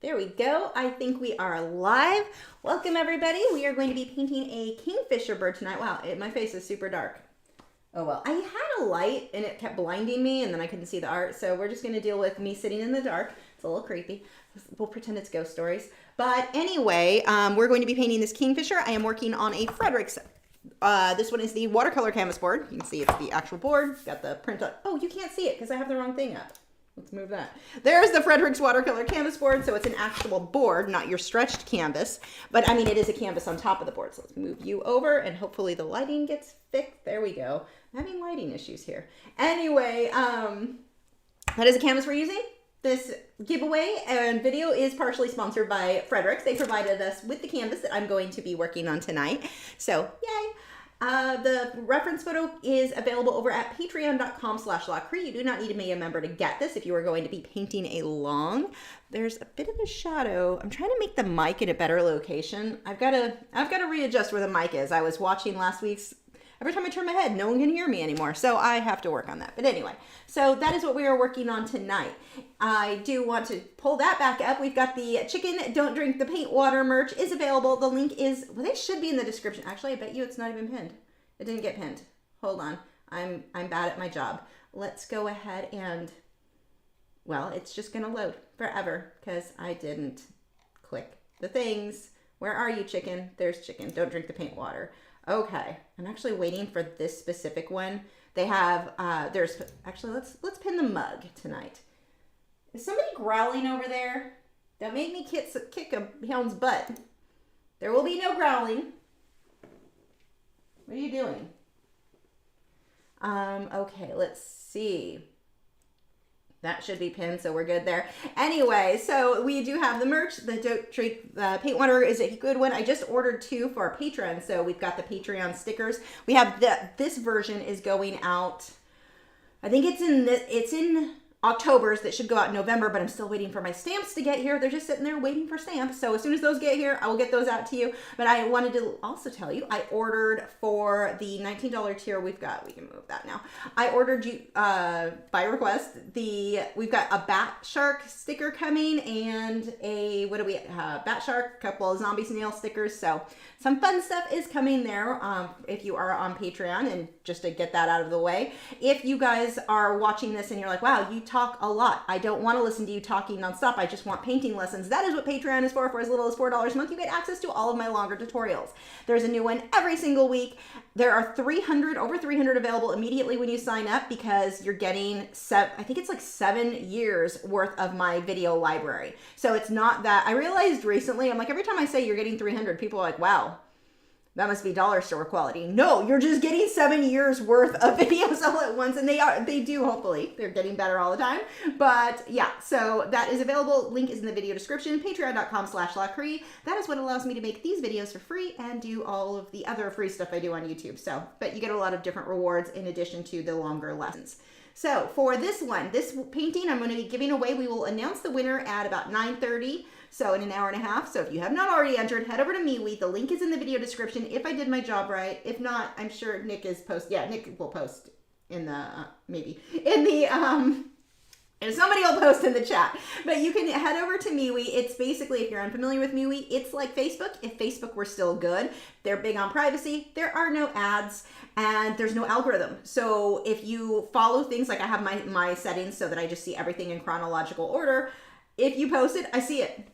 There we go. I think we are live. Welcome everybody. We are going to be painting a kingfisher bird tonight. Wow, my face is super dark. Oh well, I had a light and it kept blinding me and then I couldn't see the art. So we're just going to deal with me sitting in the dark. It's a little creepy. We'll pretend it's ghost stories. But anyway, we're going to be painting this kingfisher. I am working on a Frederick's. This one is the watercolor canvas board. You can see it's the actual board. Got the print on. Oh, you can't see it because I have the wrong thing up. Let's move that. There's the Frederick's watercolor canvas board. So it's an actual board, not your stretched canvas. But I mean, it is a canvas on top of the board. So let's move you over and hopefully the lighting gets fixed. There we go. I'm having lighting issues here. Anyway, that is a canvas we're using. This giveaway and video is partially sponsored by Frederick's. They provided us with the canvas that I'm going to be working on tonight. So yay. The reference photo is available over at patreon.com/Lachri. You do not need to be a member to get this if you are going to be painting along. There's a bit of a shadow. I'm trying to make the mic in a better location. I've got to readjust where the mic is. I was watching last week's. Every time I turn my head, no one can hear me anymore. So I have to work on that. But anyway, so that is what we are working on tonight. I do want to pull that back up. We've got the chicken don't drink the paint water merch is available. The link is, well, they should be in the description. Actually, I bet you it's not even pinned. It didn't get pinned. Hold on. I'm bad at my job. Let's go ahead and, well, it's just going to load forever because I didn't click the things. Where are you, chicken? There's chicken. Don't drink the paint water. Okay, I'm actually waiting for this specific one. They have, there's, actually, let's pin the mug tonight. Is somebody growling over there? That made me kick a hound's butt. There will be no growling. What are you doing? Okay, let's see. That should be pinned, so we're good there. Anyway, so we do have the merch. The Don't Drink Paint Water is a good one. I just ordered 2 for our Patreon, so we've got the Patreon stickers. We have this version is going out. I think it's in October's that should go out in November, but I'm still waiting for my stamps to get here. They're just sitting there waiting for stamps. So as soon as those get here, I will get those out to you. But I wanted to also tell you, I ordered for the $19 tier we can move that now. I ordered you, by request, we've got a bat shark sticker coming and a, bat shark, a couple of zombie snail stickers. So some fun stuff is coming there if you are on Patreon, and just to get that out of the way. If you guys are watching this and you're like, wow, you talk a lot. I don't want to listen to you talking nonstop. I just want painting lessons. That is what Patreon is for as little as $4 a month. You get access to all of my longer tutorials. There's a new one every single week. There are over 300 available immediately when you sign up because you're getting I think it's like 7 years worth of my video library. So it's not that, I realized recently, I'm like, every time I say you're getting 300, people are like, wow, that must be dollar store quality. No, you're just getting 7 years worth of videos all at once. And they do, hopefully. They're getting better all the time. But yeah, so that is available. Link is in the video description, patreon.com/Lachri. That is what allows me to make these videos for free and do all of the other free stuff I do on YouTube. So, but you get a lot of different rewards in addition to the longer lessons. So for this one, this painting I'm going to be giving away. We will announce the winner at about 9:30. So in an hour and a half. So if you have not already entered, head over to MeWe. The link is in the video description if I did my job right. If not, I'm sure Nick is Nick will post in the, and somebody will post in the chat. But you can head over to MeWe. It's basically, if you're unfamiliar with MeWe, it's like Facebook. If Facebook were still good, they're big on privacy. There are no ads and there's no algorithm. So if you follow things, like I have my settings so that I just see everything in chronological order. If you post it, I see it.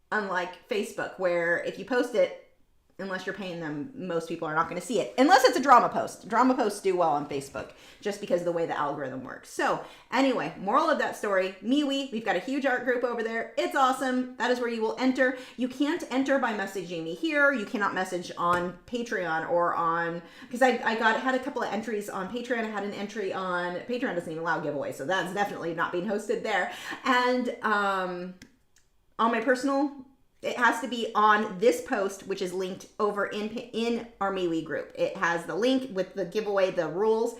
Unlike Facebook, where if you post it, unless you're paying them, most people are not going to see it. Unless it's a drama post. Drama posts do well on Facebook, just because of the way the algorithm works. So anyway, moral of that story, MeWe, we've got a huge art group over there. It's awesome. That is where you will enter. You can't enter by messaging me here. You cannot message on Patreon or on, because I had a couple of entries on Patreon. I had an entry on, Patreon doesn't even allow giveaways, so that's definitely not being hosted there. And, on my personal, it has to be on this post, which is linked over in our MeWe group. It has the link with the giveaway, the rules.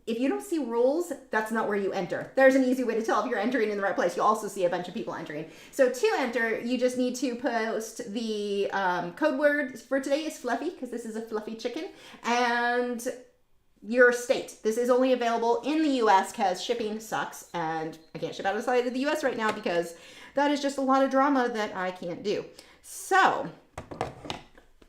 If you don't see rules, that's not where you enter. There's an easy way to tell if you're entering in the right place. You'll also see a bunch of people entering. So to enter, you just need to post the code word for today is fluffy, because this is a fluffy chicken, and your state. This is only available in the US because shipping sucks, and I can't ship outside of the US right now because that is just a lot of drama that I can't do. So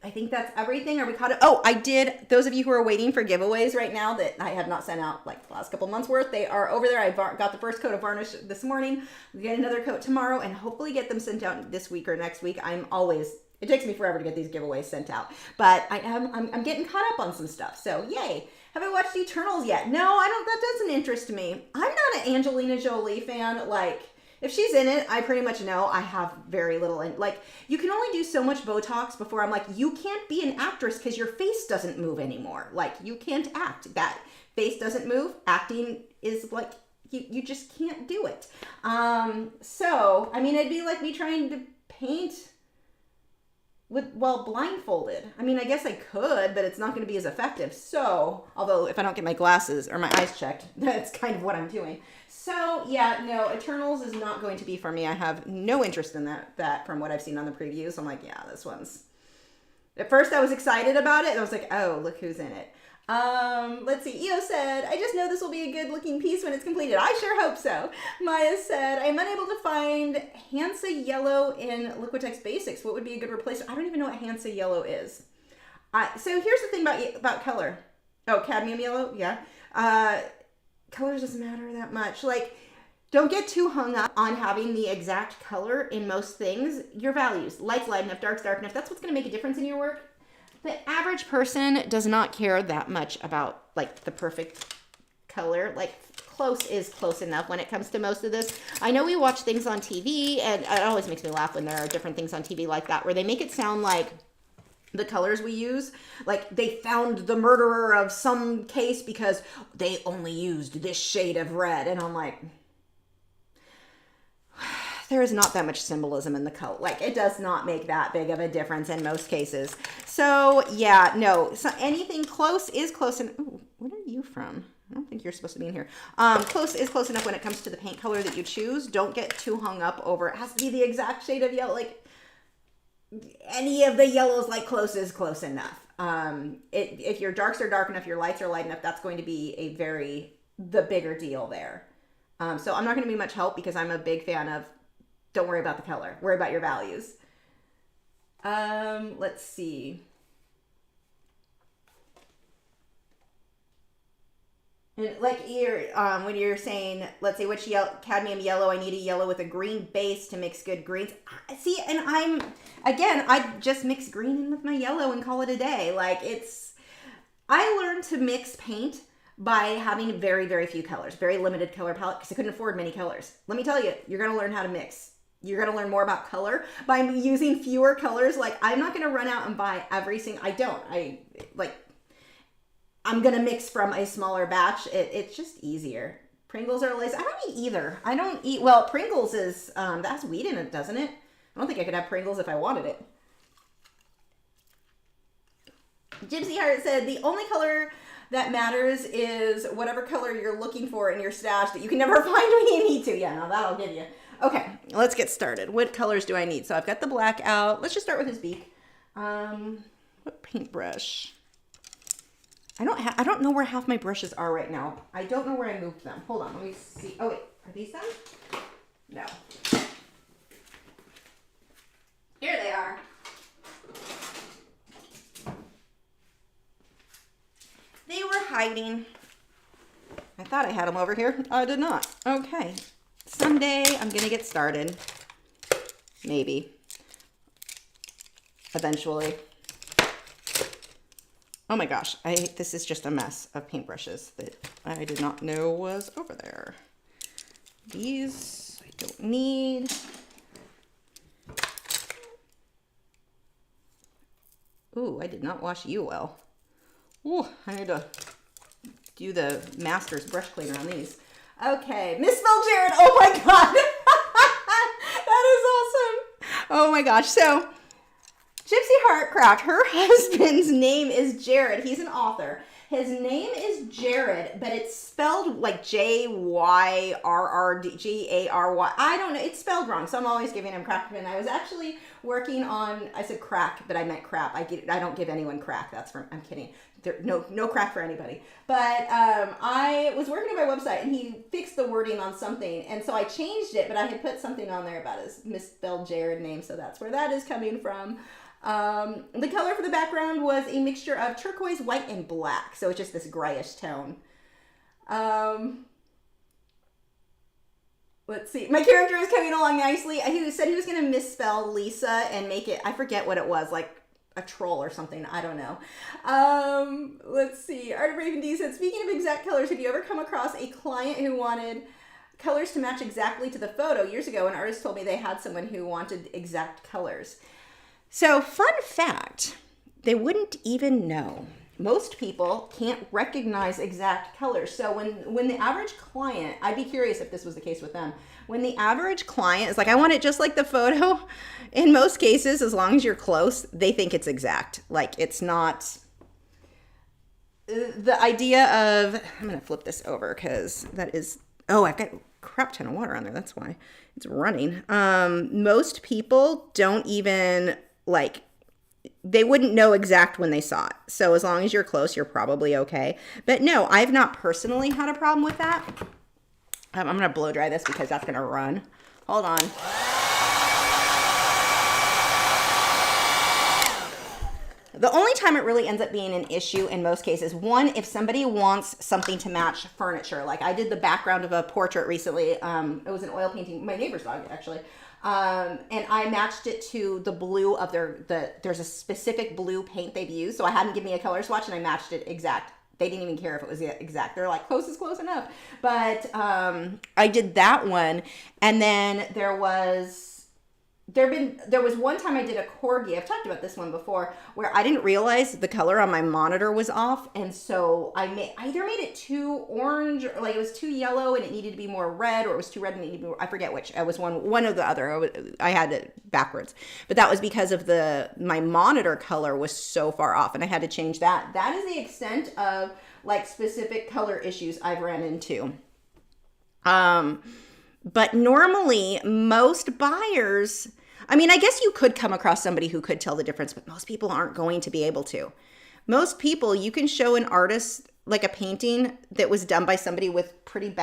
I think that's everything. Are we caught up? Oh, I did. Those of you who are waiting for giveaways right now that I have not sent out like the last couple months worth, they are over there. I got the first coat of varnish this morning. We get another coat tomorrow and hopefully get them sent out this week or next week. It takes me forever to get these giveaways sent out, but I'm getting caught up on some stuff. So yay. Have I watched Eternals yet? No, I don't. That doesn't interest me. I'm not an Angelina Jolie fan. Like, if she's in it, I pretty much know I have very little. Like, you can only do so much Botox before I'm like, you can't be an actress because your face doesn't move anymore. Like, you can't act. That face doesn't move. Acting is like, you just can't do it. So, I mean, it'd be like me trying to paint while blindfolded. I mean, I guess I could, but it's not going to be as effective. So, although if I don't get my glasses or my eyes checked, that's kind of what I'm doing. So yeah, no, Eternals is not going to be for me. I have no interest in that from what I've seen on the previews. I'm like, yeah, this one's, at first I was excited about it and I was like, oh, look who's in it. Let's see. Io said, I just know this will be a good looking piece when it's completed. I sure hope so. Maya said, I'm unable to find Hansa yellow in Liquitex Basics. What would be a good replacement? I don't even know what Hansa yellow is. So here's the thing about color. Oh, cadmium yellow. Yeah. Color doesn't matter that much. Like, don't get too hung up on having the exact color in most things. Your values, light's light enough, dark's dark enough. That's what's going to make a difference in your work. The average person does not care that much about like the perfect color. Like, close is close enough when it comes to most of this. I know we watch things on TV and it always makes me laugh when there are different things on TV like that where they make it sound like the colors we use, like they found the murderer of some case because they only used this shade of red. And I'm like, there is not that much symbolism in the color. Like, it does not make that big of a difference in most cases. So yeah, no, so anything close is close. And ooh, what are you from? I don't think you're supposed to be in here. Close is close enough when it comes to the paint color that you choose. Don't get too hung up over, it has to be the exact shade of yellow. Like, any of the yellows, like, close is close enough. If your darks are dark enough, your lights are light enough, that's going to be the bigger deal there. So I'm not going to be much help because I'm a big fan of, don't worry about the color, worry about your values. Let's see. And like when you're saying, let's say which cadmium yellow, I need a yellow with a green base to mix good greens. See, and I just mix green in with my yellow and call it a day. Like, I learned to mix paint by having very, very few colors, very limited color palette because I couldn't afford many colors. Let me tell you, you're going to learn how to mix. You're going to learn more about color by using fewer colors. Like, I'm not going to run out and buy everything. I'm going to mix from a smaller batch. It's just easier. Pringles are lazy. I don't eat either. I don't eat, well, Pringles is, that has wheat in it, doesn't it? I don't think I could have Pringles if I wanted it. Gypsy Heart said, the only color that matters is whatever color you're looking for in your stash that you can never find when you need to. Yeah, no, that'll give you. Okay, let's get started. What colors do I need? So I've got the black out. Let's just start with his beak. What paintbrush? I don't know where half my brushes are right now. I don't know where I moved them. Hold on, let me see. Oh wait, are these them? No. Here they are. They were hiding. I thought I had them over here. I did not. Okay. Someday I'm gonna get started. Maybe. Eventually. Oh my gosh, this is just a mess of paintbrushes that I did not know was over there. These I don't need. Ooh, I did not wash you well. Ooh, I need to do the master's brush cleaner on these. Okay, Misspelled Jared, oh my god. That is awesome. Oh my gosh, so Gypsy Heart Craft, her husband's name is Jared. He's an author. His name is Jared, but it's spelled like Jyrrdgary. I don't know. It's spelled wrong, so I'm always giving him crap. And I was actually working on, I said crack, but I meant crap. I don't give anyone crack. I'm kidding. no crack for anybody. But I was working on my website and he fixed the wording on something. And so I changed it, but I had put something on there about his misspelled Jared name. So that's where that is coming from. The color for the background was a mixture of turquoise, white, and black. So it's just this grayish tone. Let's see. My character is coming along nicely. He said he was going to misspell Lisa and make it, I forget what it was, like a troll or something. I don't know. Let's see. Art of Raven D said, speaking of exact colors, have you ever come across a client who wanted colors to match exactly to the photo? Years ago, an artist told me they had someone who wanted exact colors. So, fun fact, they wouldn't even know. Most people can't recognize exact colors. So when the average client, I'd be curious if this was the case with them. When the average client is like, I want it just like the photo, in most cases, as long as you're close, they think it's exact. Like it's not, the idea of, I'm going to flip this over because that is, oh, I've got a crap ton of water on there. That's why it's running. Most people don't even like, they wouldn't know exact when they saw it. So as long as you're close, you're probably okay. But no, I've not personally had a problem with that. I'm going to blow dry this because that's going to run. Hold on. The only time it really ends up being an issue in most cases, one, if somebody wants something to match furniture. Like I did the background of a portrait recently. It was an oil painting, my neighbor's dog actually. And I matched it to the blue of there's a specific blue paint they've used. So I had them give me a color swatch and I matched it exact. They didn't even care if it was exact. They're like, close is close enough. But I did that one. And then there was one time I did a corgi. I've talked about this one before where I didn't realize the color on my monitor was off. And so I either made it too orange or like it was too yellow and it needed to be more red, or it was too red and it needed to be more, I forget which. It was one or the other. I had it backwards. But that was because of my monitor color was so far off and I had to change that. That is the extent of like specific color issues I've ran into. But normally most buyers, I mean, I guess you could come across somebody who could tell the difference, but most people aren't going to be able to. Most people, you can show an artist like a painting that was done by somebody with pretty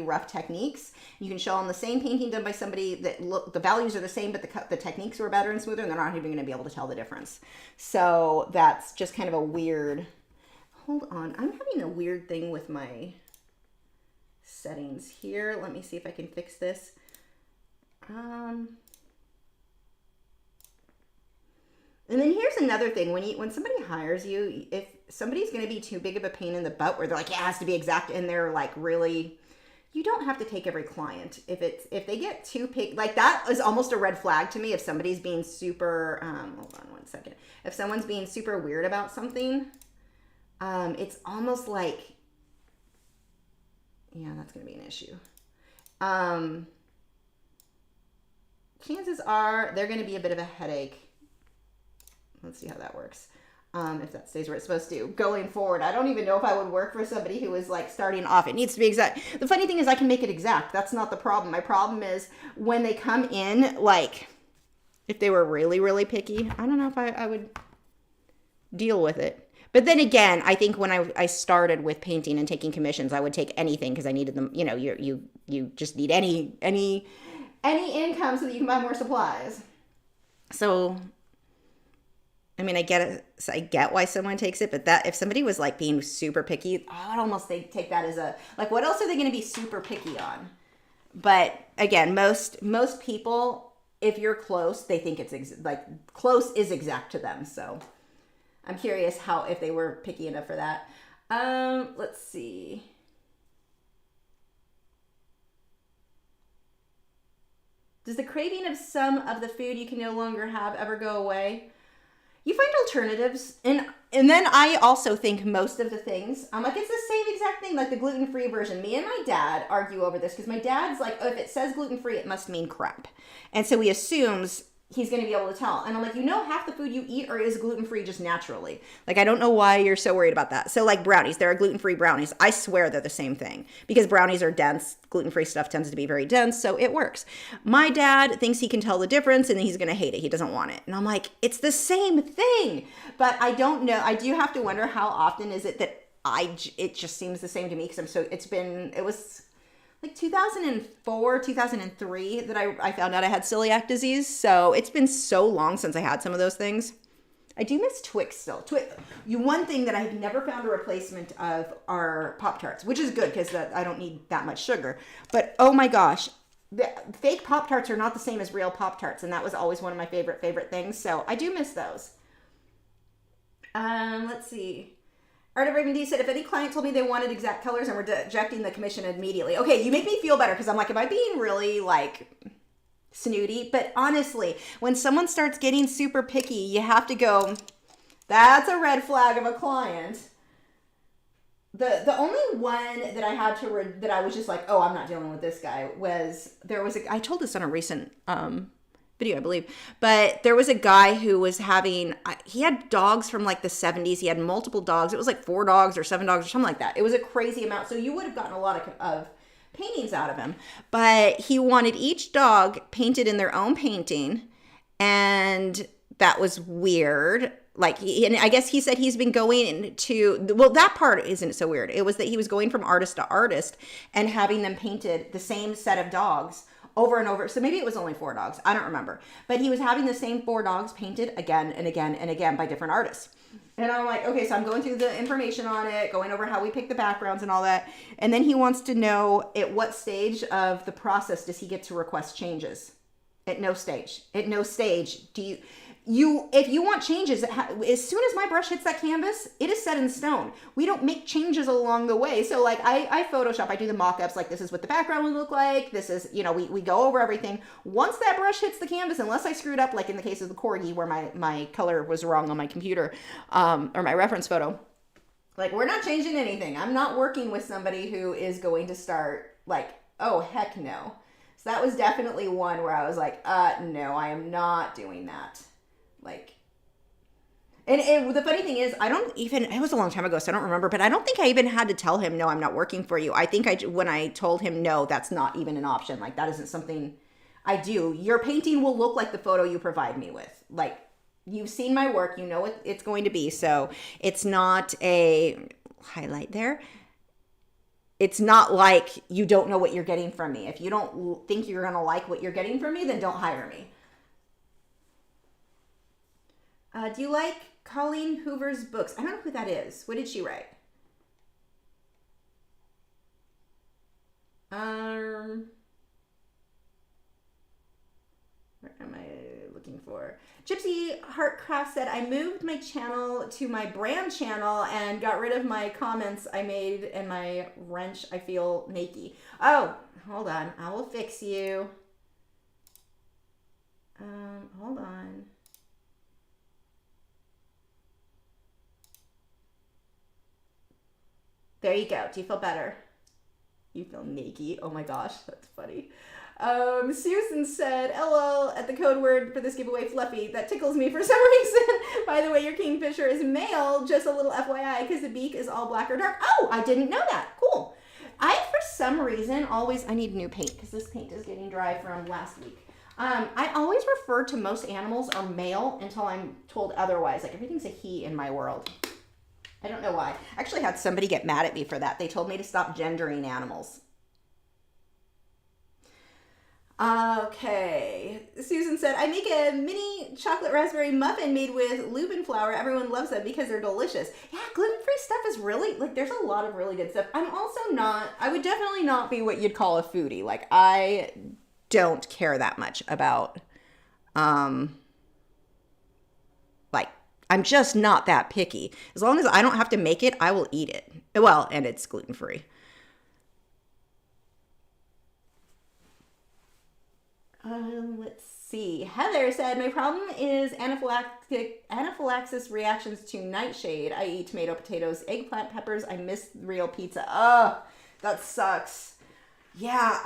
rough techniques. You can show them the same painting done by somebody that the values are the same, but the techniques were better and smoother, and they're not even going to be able to tell the difference. So that's just kind of a weird, hold on, I'm having a weird thing with my settings here. Let me see if I can fix this. And then here's another thing. When somebody hires you, if somebody's going to be too big of a pain in the butt where they're like, yeah, it has to be exact, and they're like really, you don't have to take every client. If they get too picky, like that is almost a red flag to me. If somebody's being super, hold on one second. If someone's being super weird about something, it's almost like, yeah, that's going to be an issue. Chances are they're going to be a bit of a headache. Let's see how that works. If that stays where it's supposed to. Going forward, I don't even know if I would work for somebody who is like starting off. It needs to be exact. The funny thing is I can make it exact. That's not the problem. My problem is when they come in, like if they were really, really picky, I don't know if I would deal with it. But then again, I think when I started with painting and taking commissions, I would take anything because I needed them. You know, you just need any income so that you can buy more supplies. So, I mean, I get it. So I get why someone takes it, but that if somebody was like being super picky, I'd almost take that as a like, what else are they going to be super picky on? But again, most people, if you're close, they think it's like close is exact to them. So. I'm curious if they were picky enough for that. Let's see. Does the craving of some of the food you can no longer have ever go away? You find alternatives. And then I also think most of the things, like it's the same exact thing, like the gluten-free version. Me and my dad argue over this because my dad's like, oh, if it says gluten-free, it must mean crap. And so he assumes he's going to be able to tell. And I'm like, you know, half the food you eat is gluten-free just naturally. Like, I don't know why you're so worried about that. So like brownies, there are gluten-free brownies. I swear they're the same thing because brownies are dense. Gluten-free stuff tends to be very dense. So it works. My dad thinks he can tell the difference and he's going to hate it. He doesn't want it. And I'm like, it's the same thing. But I don't know. I do have to wonder how often is it that it just seems the same to me because it was like 2004, 2003 that I found out I had celiac disease. So it's been so long since I had some of those things. I do miss Twix still. One thing that I've never found a replacement of are Pop-Tarts, which is good because I don't need that much sugar. But oh my gosh, the fake Pop-Tarts are not the same as real Pop-Tarts. And that was always one of my favorite things. So I do miss those. Let's see. Art of Raven D said, if any client told me they wanted exact colors and were rejecting the commission immediately. Okay, you make me feel better because I'm like, am I being really like snooty? But honestly, when someone starts getting super picky, you have to go, that's a red flag of a client. The only one that I had that I was just like, oh, I'm not dealing with this guy I told this on a recent video, I believe, but there was a guy who was he had dogs from like the 70s. He had multiple dogs. It was like 4 dogs or 7 dogs or something like that. It was a crazy amount. So you would have gotten a lot of paintings out of him, but he wanted each dog painted in their own painting. And that was weird. Like, and I guess he said he's been going that part isn't so weird. It was that he was going from artist to artist and having them painted the same set of dogs over and over. So maybe it was only 4 dogs. I don't remember. But he was having the same 4 dogs painted again and again and again by different artists. And I'm like, okay, so I'm going through the information on it, going over how we pick the backgrounds and all that. And then he wants to know at what stage of the process does he get to request changes? At no stage. At no stage do if you want changes, as soon as my brush hits that canvas, it is set in stone. We don't make changes along the way. So like I Photoshop, I do the mock-ups, like this is what the background would look like. This is, we go over everything. Once that brush hits the canvas, unless I screwed up, like in the case of the corgi where my color was wrong on my computer, or my reference photo, like we're not changing anything. I'm not working with somebody who is going to start like, oh, heck no. So that was definitely one where I was like, no, I am not doing that. Like, and the funny thing is, it was a long time ago, so I don't remember, but I don't think I even had to tell him, no, I'm not working for you. I think when I told him, no, that's not even an option. Like, that isn't something I do. Your painting will look like the photo you provide me with. Like, you've seen my work, you know what it's going to be. So it's not a highlight there. It's not like you don't know what you're getting from me. If you don't think you're going to like what you're getting from me, then don't hire me. Do you like Colleen Hoover's books? I don't know who that is. What did she write? What am I looking for? Gypsy Heart Craft said, I moved my channel to my brand channel and got rid of my comments I made and my wrench. I feel naked. Oh, hold on. I will fix you. Hold on. There you go. Do you feel better? You feel naked. Oh my gosh, that's funny. Susan said, LOL at the code word for this giveaway, Fluffy. That tickles me for some reason. By the way, your kingfisher is male, just a little FYI, because the beak is all black or dark. Oh, I didn't know that. Cool. I, for some reason, I need new paint because this paint is getting dry from last week. I always refer to most animals are male until I'm told otherwise. Like, everything's a he in my world. I don't know why. I actually had somebody get mad at me for that. They told me to stop gendering animals. Okay. Susan said, I make a mini chocolate raspberry muffin made with lupin flour. Everyone loves them because they're delicious. Yeah, gluten-free stuff is really, like, there's a lot of really good stuff. I would definitely not be what you'd call a foodie. Like, I don't care that much about, I'm just not that picky. As long as I don't have to make it, I will eat it. Well, and it's gluten-free. Let's see. Heather said, my problem is anaphylaxis reactions to nightshade. I eat tomato, potatoes, eggplant, peppers. I miss real pizza. Oh, that sucks. Yeah,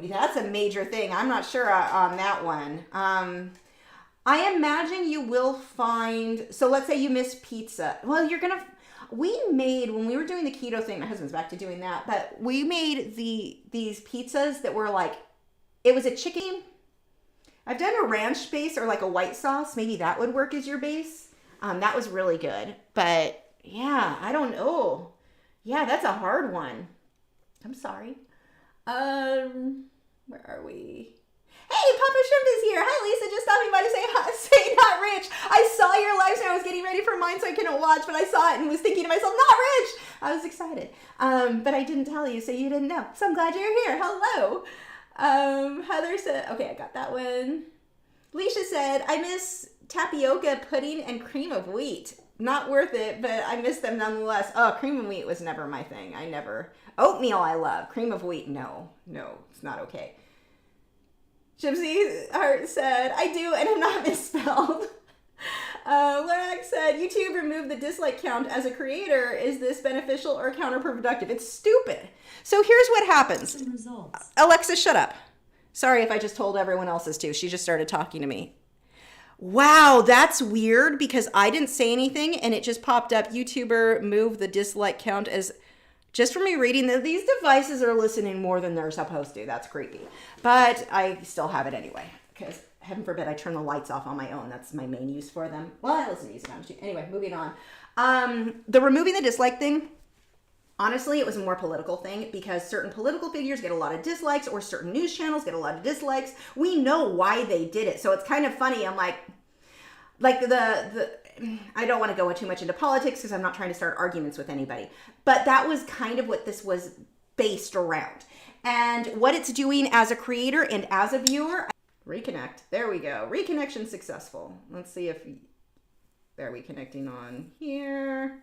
that's a major thing. I'm not sure on that one. I imagine you will find, so let's say you miss pizza. Well, we made, when we were doing the keto thing, my husband's back to doing that, but we made these pizzas that were like, it was a chicken. I've done a ranch base or like a white sauce. Maybe that would work as your base. That was really good. But yeah, I don't know. Yeah, that's a hard one. I'm sorry. Where are we? Hey, Papa Shrimp is here. Hi, Lisa. Just stopping by to say hi, say not rich. I saw your live stream. I was getting ready for mine, so I couldn't watch, but I saw it and was thinking to myself, not rich. I was excited. But I didn't tell you, so you didn't know. So I'm glad you're here. Hello. Heather said, okay, I got that one. Leisha said, I miss tapioca pudding and cream of wheat. Not worth it, but I miss them nonetheless. Oh, cream of wheat was never my thing. Oatmeal I love. Cream of wheat, no, it's not okay. Gypsy Heart said, I do, and I'm not misspelled. Lachri said, YouTube removed the dislike count as a creator. Is this beneficial or counterproductive? It's stupid. So here's what happens. Alexa, shut up. Sorry if I just told everyone else's too. She just started talking to me. Wow, that's weird because I didn't say anything and it just popped up. YouTuber moved the dislike count as... Just from me reading that these devices are listening more than they're supposed to. That's creepy. But I still have it anyway. Because heaven forbid I turn the lights off on my own. That's my main use for them. Well, I listen to music on too. Anyway, moving on. The removing the dislike thing, honestly, it was a more political thing because certain political figures get a lot of dislikes or certain news channels get a lot of dislikes. We know why they did it. So it's kind of funny. I'm like I don't want to go too much into politics because I'm not trying to start arguments with anybody. But that was kind of what this was based around. And what it's doing as a creator and as a viewer. Reconnect. There we go. Reconnection successful. Let's see if... There we connecting on here.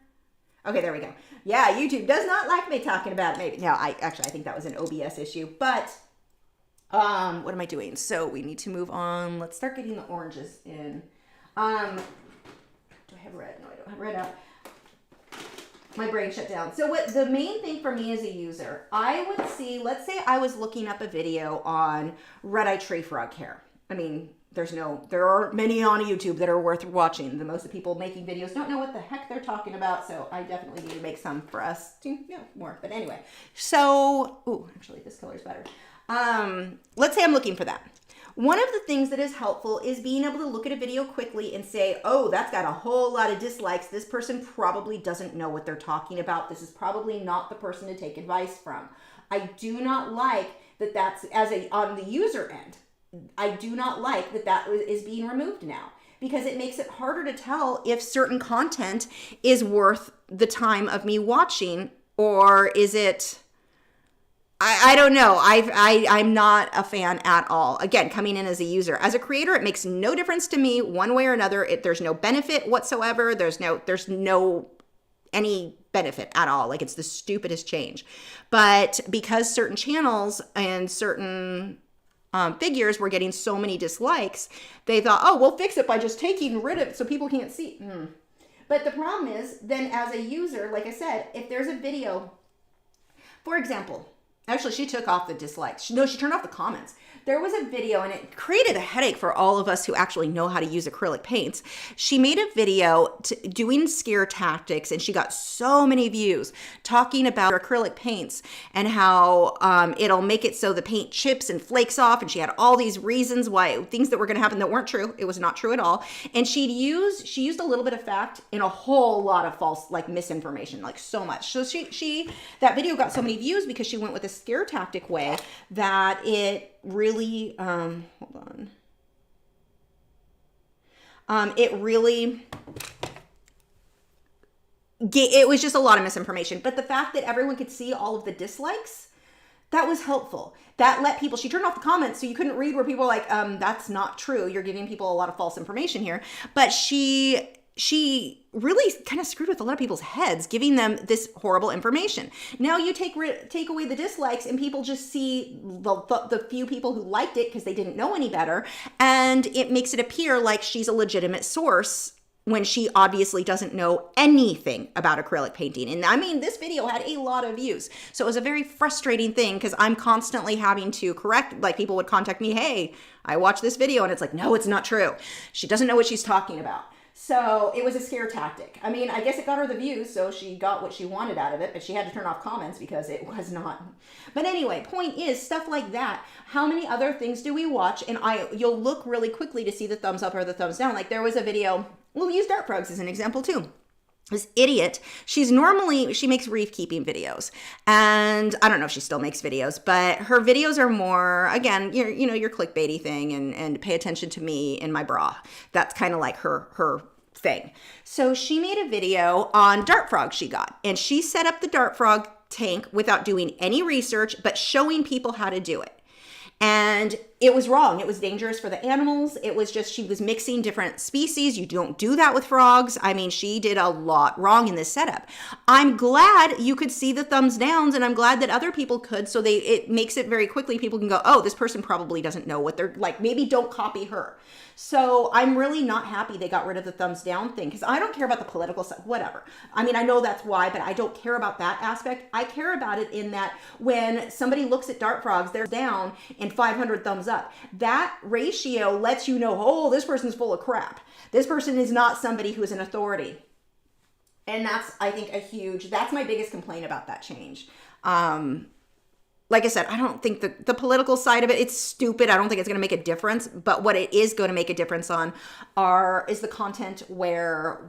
Okay, there we go. Yeah, YouTube does not like me talking about it. Maybe. No, I think that was an OBS issue. But what am I doing? So we need to move on. Let's start getting the oranges in. Do I have red? No, I don't have red out. My brain shut down. So what the main thing for me as a user, I would see, let's say I was looking up a video on red-eye tree frog hair. I mean, there are many on YouTube that are worth watching. The most of the people making videos don't know what the heck they're talking about, so I definitely need to make some for us to know more. But anyway, so, ooh, actually this color is better. Let's say I'm looking for that. One of the things that is helpful is being able to look at a video quickly and say, oh, that's got a whole lot of dislikes. This person probably doesn't know what they're talking about. This is probably not the person to take advice from. I do not like that that's on the user end. I do not like that is being removed now because it makes it harder to tell if certain content is worth the time of me watching or is it... I don't know. I'm not a fan at all. Again, coming in as a user. As a creator, it makes no difference to me one way or another. There's no benefit whatsoever. There's no any benefit at all. Like, it's the stupidest change. But because certain channels and certain figures were getting so many dislikes, they thought, oh, we'll fix it by just taking rid of it so people can't see. But the problem is, then as a user, like I said, if there's a video, for example... Actually, she took off the dislikes. She turned off the comments. There was a video, and it created a headache for all of us who actually know how to use acrylic paints. She made a video doing scare tactics, and she got so many views talking about acrylic paints and how it'll make it so the paint chips and flakes off, and she had all these reasons why, things that were going to happen that weren't true. It was not true at all. And she used a little bit of fact in a whole lot of false, like, misinformation, like so much. So that video got so many views because she went with a scare tactic way that it really, hold on. It was just a lot of misinformation. But the fact that everyone could see all of the dislikes, that was helpful. That let people, she turned off the comments so you couldn't read where people were like, that's not true. You're giving people a lot of false information here. But she really kind of screwed with a lot of people's heads, giving them this horrible information. Now you take away the dislikes and people just see the few people who liked it because they didn't know any better. And it makes it appear like she's a legitimate source when she obviously doesn't know anything about acrylic painting. And I mean, this video had a lot of views. So it was a very frustrating thing because I'm constantly having to correct, like people would contact me, hey, I watched this video, and it's like, no, it's not true. She doesn't know what she's talking about. So it was a scare tactic. I mean, I guess it got her the views, so she got what she wanted out of it, but she had to turn off comments because it was not. But anyway, point is, stuff like that. How many other things do we watch? And you'll look really quickly to see the thumbs up or the thumbs down. Like there was a video, we'll use dart frogs as an example too. This idiot, she makes reef keeping videos, and I don't know if she still makes videos, but her videos are more, again, your clickbaity thing and pay attention to me in my bra. That's kind of like her thing. So she made a video on dart frogs she got, and she set up the dart frog tank without doing any research, but showing people how to do it. And it was wrong. It was dangerous for the animals. It was just, she was mixing different species. You don't do that with frogs. I mean, she did a lot wrong in this setup. I'm glad you could see the thumbs downs, and I'm glad that other people could. So it makes it very quickly. People can go, oh, this person probably doesn't know what they're like. Maybe don't copy her. So I'm really not happy they got rid of the thumbs down thing, because I don't care about the political side, whatever. I mean, I know that's why, but I don't care about that aspect. I care about it in that when somebody looks at dart frogs, they're down and 500 thumbs up. That ratio lets you know, oh, this person's full of crap. This person is not somebody who is an authority. And that's, I think, that's my biggest complaint about that change. Like I said, I don't think the political side of it, it's stupid. I don't think it's going to make a difference. But what it is going to make a difference on is the content where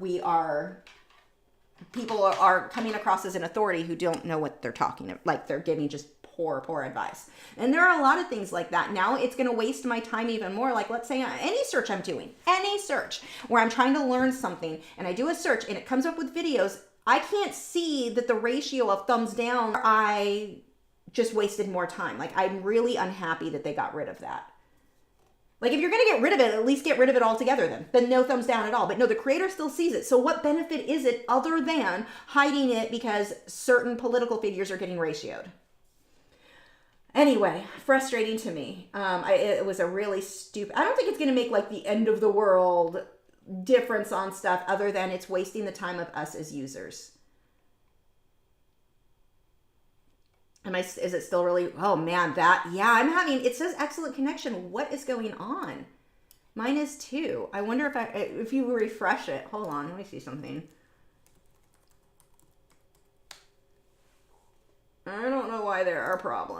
people are coming across as an authority who don't know what they're talking about. Like they're giving just poor advice. And there are a lot of things like that. Now it's going to waste my time even more. Like let's say any search I'm doing, any search where I'm trying to learn something and I do a search and it comes up with videos, I can't see that the ratio of thumbs down, I just wasted more time. Like I'm really unhappy that they got rid of that. Like if you're going to get rid of it, at least get rid of it altogether then no thumbs down at all. But no, the creator still sees it. So what benefit is it other than hiding it because certain political figures are getting ratioed? Anyway, frustrating to me. It was a really stupid, I don't think it's going to make like the end of the world difference on stuff other than it's wasting the time of us as users. Is it still really, oh man, it says excellent connection. What is going on? Mine is too. I wonder if you refresh it. Hold on, let me see something. I don't know why there are problems.